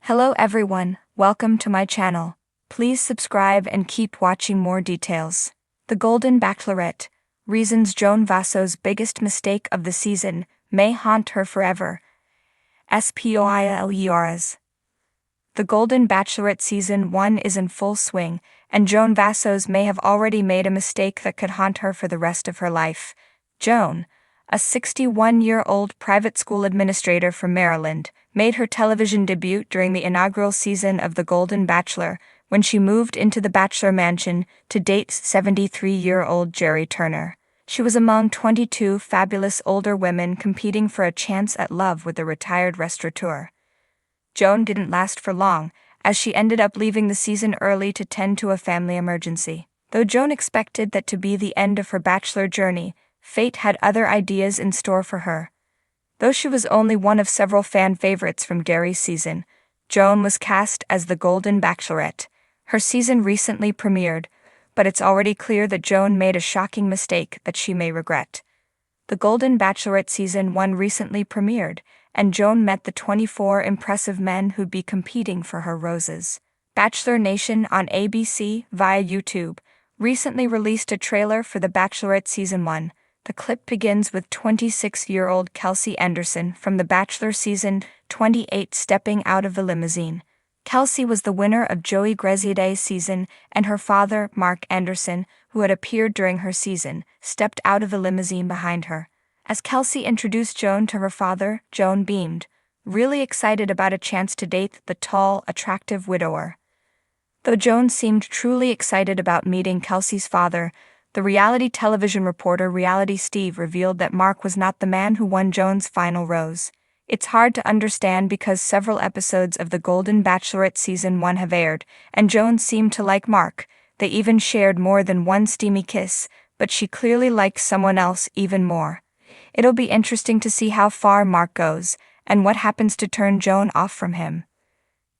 Hello everyone, welcome to my channel. Please subscribe and keep watching more details. The Golden Bachelorette, reasons Joan Vassos' biggest mistake of the season may haunt her forever. Spoilers. The Golden Bachelorette Season 1 is in full swing, and Joan Vassos may have already made a mistake that could haunt her for the rest of her life. Joan, a 61-year-old private school administrator from Maryland, made her television debut during the inaugural season of The Golden Bachelor when she moved into the Bachelor Mansion to date 73-year-old Jerry Turner. She was among 22 fabulous older women competing for a chance at love with the retired restaurateur. Joan didn't last for long, as she ended up leaving the season early to tend to a family emergency. Though Joan expected that to be the end of her Bachelor journey, fate had other ideas in store for her. Though she was only one of several fan favorites from Gary's season, Joan was cast as the Golden Bachelorette. Her season recently premiered, but it's already clear that Joan made a shocking mistake that she may regret. The Golden Bachelorette Season 1 recently premiered, and Joan met the 24 impressive men who'd be competing for her roses. Bachelor Nation on ABC via YouTube recently released a trailer for The Bachelorette Season 1. The clip begins with 26-year-old Kelsey Anderson from The Bachelor Season 28 stepping out of the limousine. Kelsey was the winner of Joey Grezieda's season, and her father, Mark Anderson, who had appeared during her season, stepped out of the limousine behind her. As Kelsey introduced Joan to her father, Joan beamed, really excited about a chance to date the tall, attractive widower. Though Joan seemed truly excited about meeting Kelsey's father, the reality television reporter Reality Steve revealed that Mark was not the man who won Joan's final rose. It's hard to understand because several episodes of The Golden Bachelorette Season 1 have aired, and Joan seemed to like Mark. They even shared more than one steamy kiss, but she clearly liked someone else even more. It'll be interesting to see how far Mark goes, and what happens to turn Joan off from him.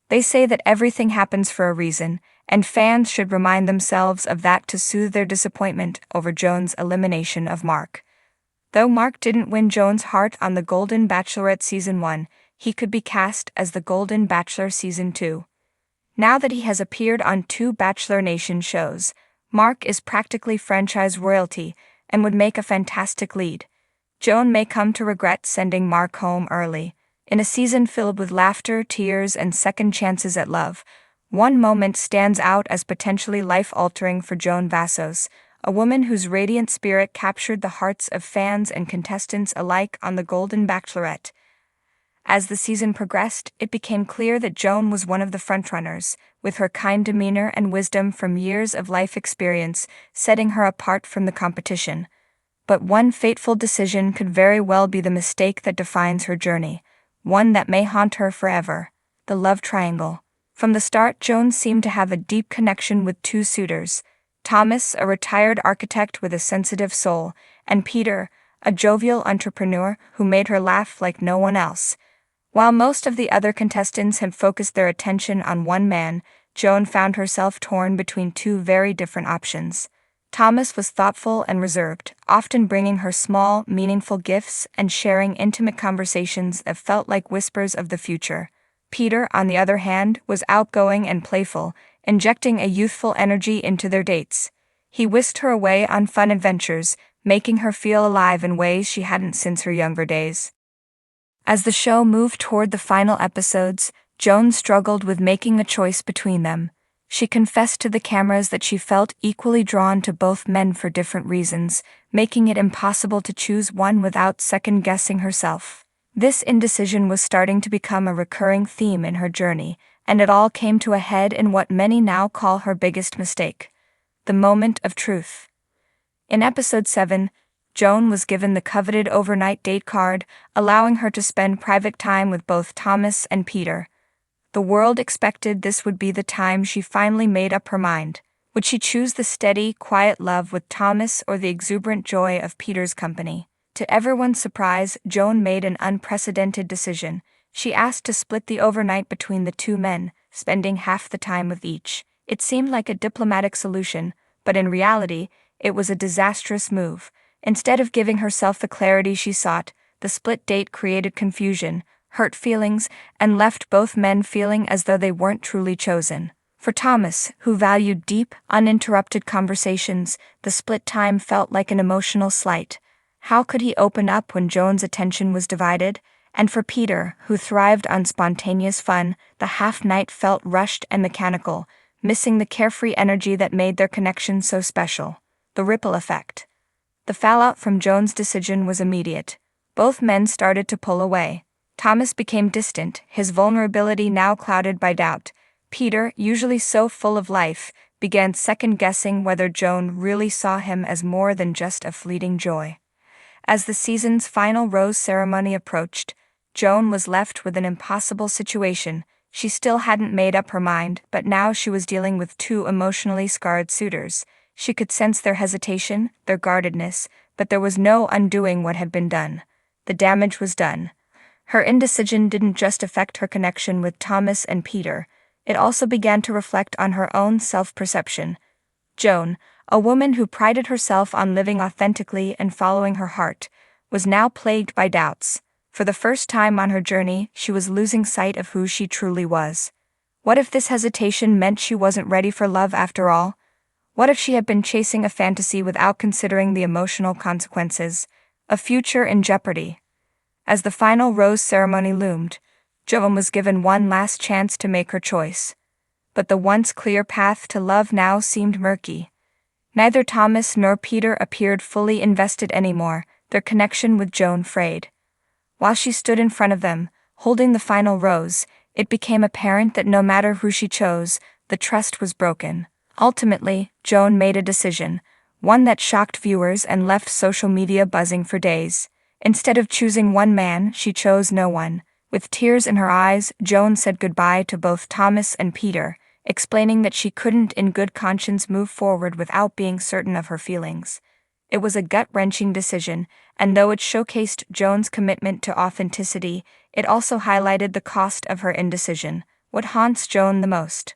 They say that everything happens for a reason, and fans should remind themselves of that to soothe their disappointment over Joan's elimination of Mark. Though Mark didn't win Joan's heart on The Golden Bachelorette Season 1, he could be cast as the Golden Bachelor Season 2. Now that he has appeared on 2 Bachelor Nation shows, Mark is practically franchise royalty and would make a fantastic lead. Joan may come to regret sending Mark home early. In a season filled with laughter, tears, and second chances at love, one moment stands out as potentially life-altering for Joan Vassos, a woman whose radiant spirit captured the hearts of fans and contestants alike on The Golden Bachelorette. As the season progressed, it became clear that Joan was one of the frontrunners, with her kind demeanor and wisdom from years of life experience setting her apart from the competition. But one fateful decision could very well be the mistake that defines her journey, one that may haunt her forever: the love triangle. From the start, Joan seemed to have a deep connection with 2 suitors: Thomas, a retired architect with a sensitive soul, and Peter, a jovial entrepreneur who made her laugh like no one else. While most of the other contestants had focused their attention on one man, Joan found herself torn between 2 very different options. Thomas was thoughtful and reserved, often bringing her small, meaningful gifts and sharing intimate conversations that felt like whispers of the future. Peter, on the other hand, was outgoing and playful, injecting a youthful energy into their dates. He whisked her away on fun adventures, making her feel alive in ways she hadn't since her younger days. As the show moved toward the final episodes, Joan struggled with making a choice between them. She confessed to the cameras that she felt equally drawn to both men for different reasons, making it impossible to choose one without second-guessing herself. This indecision was starting to become a recurring theme in her journey, and it all came to a head in what many now call her biggest mistake: the moment of truth. In Episode 7, Joan was given the coveted overnight date card, allowing her to spend private time with both Thomas and Peter. The world expected this would be the time she finally made up her mind. Would she choose the steady, quiet love with Thomas or the exuberant joy of Peter's company? To everyone's surprise, Joan made an unprecedented decision. She asked to split the overnight between the 2 men, spending half the time with each. It seemed like a diplomatic solution, but in reality, it was a disastrous move. Instead of giving herself the clarity she sought, the split date created confusion, hurt feelings, and left both men feeling as though they weren't truly chosen. For Thomas, who valued deep, uninterrupted conversations, the split time felt like an emotional slight. How could he open up when Joan's attention was divided? And for Peter, who thrived on spontaneous fun, the half-night felt rushed and mechanical, missing the carefree energy that made their connection so special. The ripple effect. The fallout from Joan's decision was immediate. Both men started to pull away. Thomas became distant, his vulnerability now clouded by doubt. Peter, usually so full of life, began second-guessing whether Joan really saw him as more than just a fleeting joy. As the season's final rose ceremony approached, Joan was left with an impossible situation. She still hadn't made up her mind, but now she was dealing with two emotionally scarred suitors. She could sense their hesitation, their guardedness, but there was no undoing what had been done. The damage was done. Her indecision didn't just affect her connection with Thomas and Peter, it also began to reflect on her own self-perception. Joan, a woman who prided herself on living authentically and following her heart, was now plagued by doubts. For the first time on her journey, she was losing sight of who she truly was. What if this hesitation meant she wasn't ready for love after all? What if she had been chasing a fantasy without considering the emotional consequences, a future in jeopardy? As the final rose ceremony loomed, Joan was given one last chance to make her choice. But the once clear path to love now seemed murky. Neither Thomas nor Peter appeared fully invested anymore, their connection with Joan frayed. While she stood in front of them, holding the final rose, it became apparent that no matter who she chose, the trust was broken. Ultimately, Joan made a decision, one that shocked viewers and left social media buzzing for days. Instead of choosing one man, she chose no one. With tears in her eyes, Joan said goodbye to both Thomas and Peter, explaining that she couldn't in good conscience move forward without being certain of her feelings. It was a gut-wrenching decision, and though it showcased Joan's commitment to authenticity, it also highlighted the cost of her indecision. What haunts Joan the most?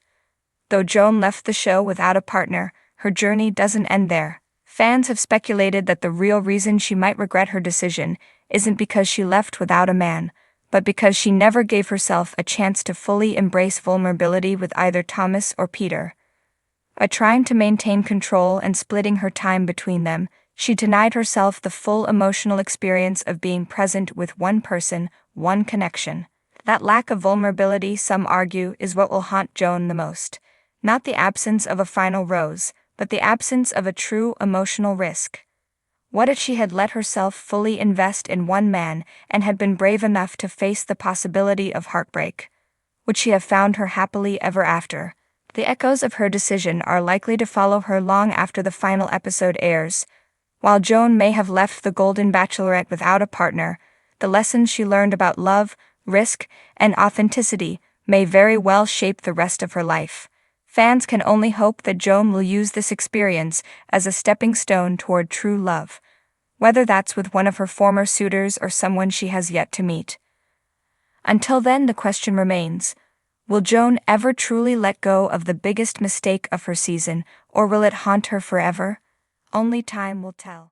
Though Joan left the show without a partner, her journey doesn't end there. Fans have speculated that the real reason she might regret her decision isn't because she left without a man, but because she never gave herself a chance to fully embrace vulnerability with either Thomas or Peter. By trying to maintain control and splitting her time between them, she denied herself the full emotional experience of being present with one person, one connection. That lack of vulnerability, some argue, is what will haunt Joan the most. Not the absence of a final rose, but the absence of a true emotional risk. What if she had let herself fully invest in one man and had been brave enough to face the possibility of heartbreak? Would she have found her happily ever after? The echoes of her decision are likely to follow her long after the final episode airs. While Joan may have left the Golden Bachelorette without a partner, the lessons she learned about love, risk, and authenticity may very well shape the rest of her life. Fans can only hope that Joan will use this experience as a stepping stone toward true love, whether that's with one of her former suitors or someone she has yet to meet. Until then, the question remains, will Joan ever truly let go of the biggest mistake of her season, or will it haunt her forever? Only time will tell.